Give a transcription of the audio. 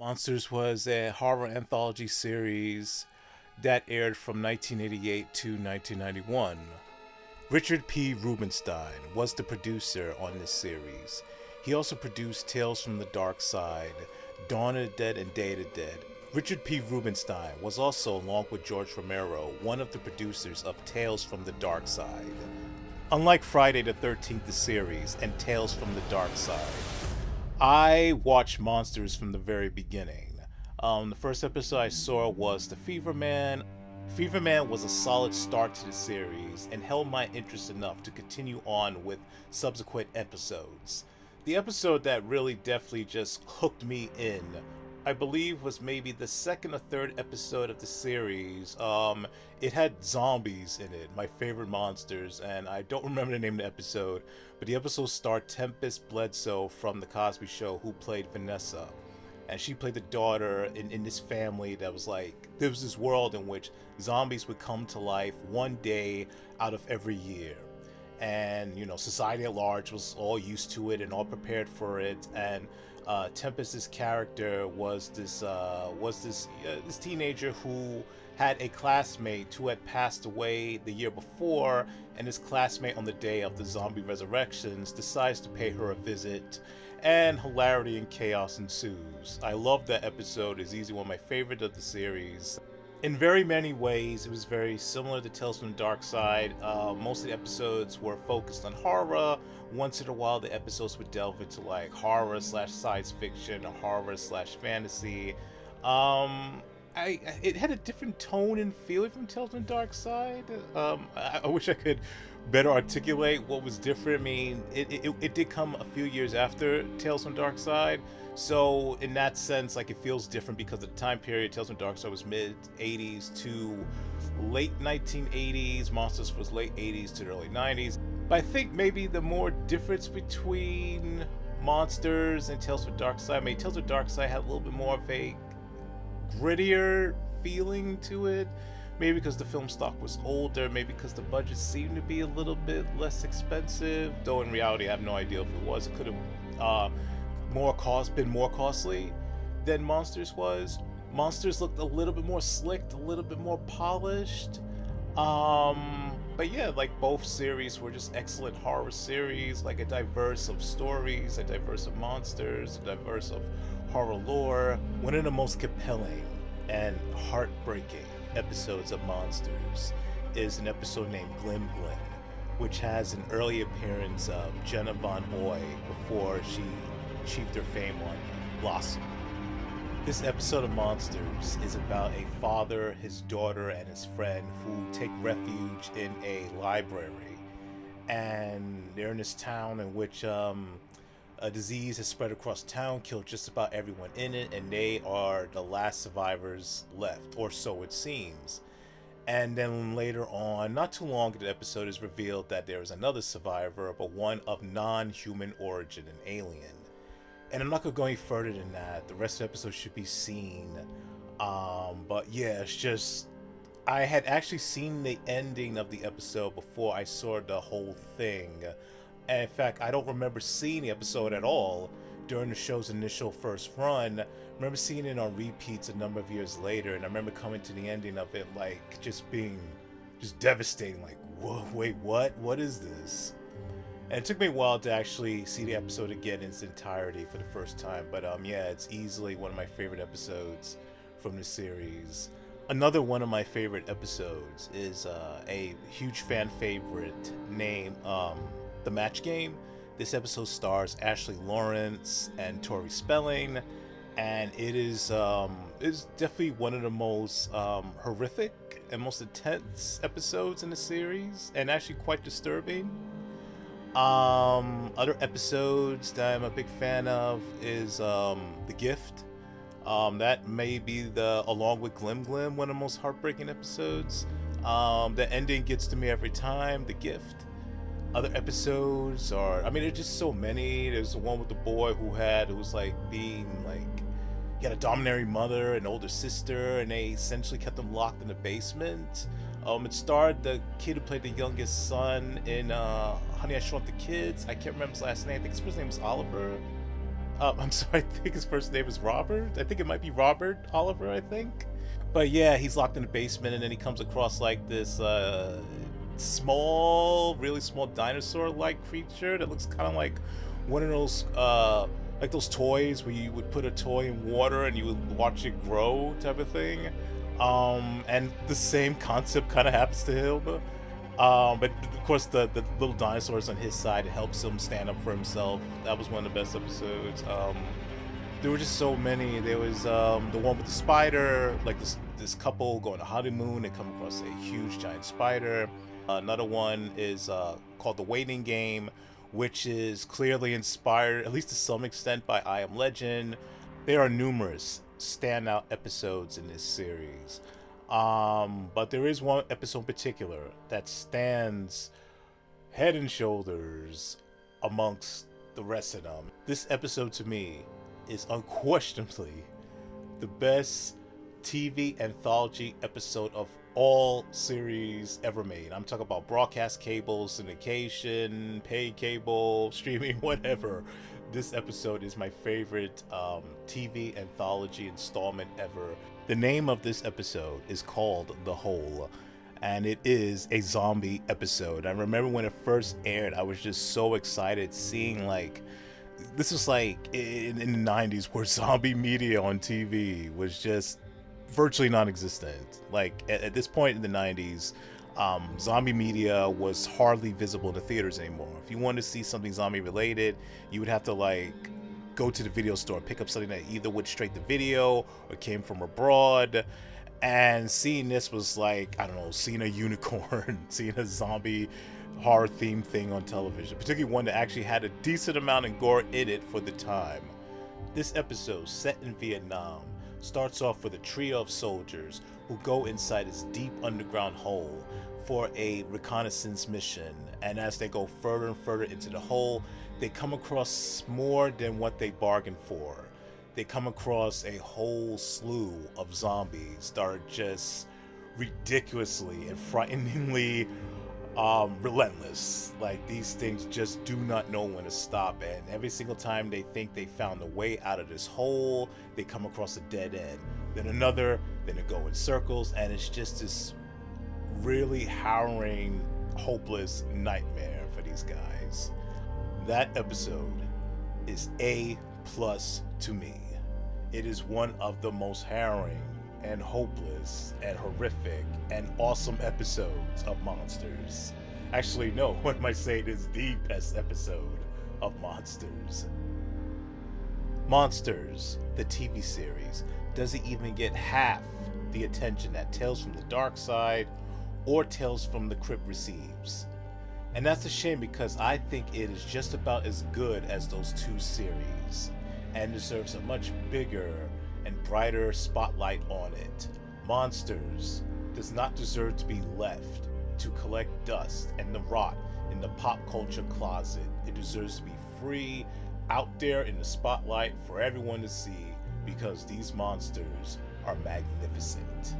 Monsters was a horror anthology series that aired from 1988 to 1991. Richard P. Rubenstein was the producer on this series. He also produced Tales from the Dark Side, Dawn of the Dead, and Day of the Dead. Richard P. Rubenstein was also, along with George Romero, one of the producers of Tales from the Dark Side. Unlike Friday the 13th, the series, and Tales from the Dark Side, I watched Monsters from the very beginning. The first episode I saw was The Fever Man. Fever Man was a solid start to the series and held my interest enough to continue on with subsequent episodes. The episode that really definitely just hooked me in, I believe, was maybe the second or third episode of the series. It had zombies in it, my favorite monsters, and I don't remember the name of the episode, but the episode starred Tempest Bledsoe from The Cosby Show, who played Vanessa. And she played the daughter in this family that was like, there was this world in which zombies would come to life one day out of every year. And, society at large was all used to it and all prepared for it. And Tempest's character was this teenager who had a classmate who had passed away the year before, and his classmate on the day of the zombie resurrections decides to pay her a visit, and hilarity and chaos ensues. I love that episode. It's easily one of my favorites of the series. In very many ways, it was very similar to Tales from the Dark Side. Most of the episodes were focused on horror. Once in a while, the episodes would delve into like horror / science fiction or horror / fantasy. It had a different tone and feeling from Tales from the Dark Side. I wish I could better articulate what was different. I mean, it did come a few years after Tales from the Dark Side. So in that sense, like, it feels different because of the time period. Tales from the Dark Side was mid 80s to late 1980s. Monsters was late 80s to the early 90s. But I think maybe the more difference between Monsters and Tales from the Dark Side, maybe Tales from the Dark Side had a little bit more of a grittier feeling to it. Maybe because the film stock was older, maybe because the budget seemed to be a little bit less expensive. Though in reality, I have no idea if it was. It could have been more costly than Monsters was. Monsters looked a little bit more slicked, a little bit more polished. But yeah, like, both series were just excellent horror series, like a diverse of stories, a diverse of monsters, a diverse of horror lore. One of the most compelling and heartbreaking episodes of Monsters is an episode named Glim Glim, which has an early appearance of Jenna Von Oy before she achieved her fame on Blossom. This episode of Monsters is about a father, his daughter, and his friend who take refuge in a library. And they're in this town in which a disease has spread across town, killed just about everyone in it, and they are the last survivors left, or so it seems. And then later on, not too long into the episode, is revealed that there is another survivor, but one of non-human origin, an alien. And I'm not going to go any further than that. The rest of the episode should be seen. But yeah, it's just, I had actually seen the ending of the episode before I saw the whole thing. And in fact, I don't remember seeing the episode at all during the show's initial first run. I remember seeing it on repeats a number of years later, and I remember coming to the ending of it, like, just being just devastating. Like, whoa, wait, what? What is this? And it took me a while to actually see the episode again in its entirety for the first time. But yeah, it's easily one of my favorite episodes from the series. Another one of my favorite episodes is a huge fan favorite named The Match Game. This episode stars Ashley Lawrence and Tori Spelling, and it is definitely one of the most horrific and most intense episodes in the series, and actually quite disturbing. Other episodes that I'm a big fan of is The Gift. That may be, along with Glim Glim, one of the most heartbreaking episodes. The ending gets to me every time. The Gift. Other episodes are, there's just so many. There's the one with the boy who was like being like, he had a domineering mother, an older sister, and they essentially kept him locked in the basement. It starred the kid who played the youngest son in Honey, I Shrunk the Kids. I can't remember his last name. I think his first name was Oliver. I'm sorry, I think his first name is Robert. I think it might be Robert Oliver, I think. But yeah, he's locked in the basement, and then he comes across like this small, really small dinosaur-like creature that looks kind of like one of those like those toys where you would put a toy in water and you would watch it grow, type of thing. And the same concept kind of happens to him. But of course, the little dinosaurs on his side, it helps him stand up for himself. That was one of the best episodes. There were just so many. There was the one with the spider, like this couple going to honeymoon. They come across a huge giant spider. Another one is called The Waiting Game, which is clearly inspired, at least to some extent, by I Am Legend. There are numerous standout episodes in this series. But there is one episode in particular that stands head and shoulders amongst the rest of them. This episode to me is unquestionably the best TV anthology episode of all series ever made. I'm talking about broadcast cable, syndication, paid cable, streaming, whatever. This episode is my favorite TV anthology installment ever. The name of this episode is called The Hole, and it is a zombie episode. I remember when it first aired, I was just so excited seeing, like, this was like in the 90s where zombie media on TV was just virtually non-existent. Like at this point in the 90s, zombie media was hardly visible in the theaters anymore. If you wanted to see something zombie related, you would have to like go to the video store, pick up something that either went straight to video or came from abroad. And seeing this was like, I don't know, seeing a unicorn, seeing a zombie horror themed thing on television, particularly one that actually had a decent amount of gore in it for the time. This episode, set in Vietnam, starts off with a trio of soldiers who go inside this deep underground hole for a reconnaissance mission. And as they go further and further into the hole, they come across more than what they bargained for. They come across a whole slew of zombies that are just ridiculously and frighteningly relentless. Like, these things just do not know when to stop, and every single time they think they found a way out of this hole, they come across a dead end, then another, then it go in circles, and it's just this really harrowing, hopeless nightmare for these guys. That episode is A+ to me. It is one of the most harrowing and hopeless and horrific and awesome episodes of Monsters. Actually, no, what am I saying? Is the best episode of Monsters. Monsters, the TV series, doesn't even get half the attention that Tales from the Dark Side or Tales from the Crypt receives. And that's a shame, because I think it is just about as good as those two series and deserves a much bigger and brighter spotlight on it. Monsters does not deserve to be left to collect dust and to rot in the pop culture closet. It deserves to be free, out there in the spotlight for everyone to see, because these monsters are magnificent.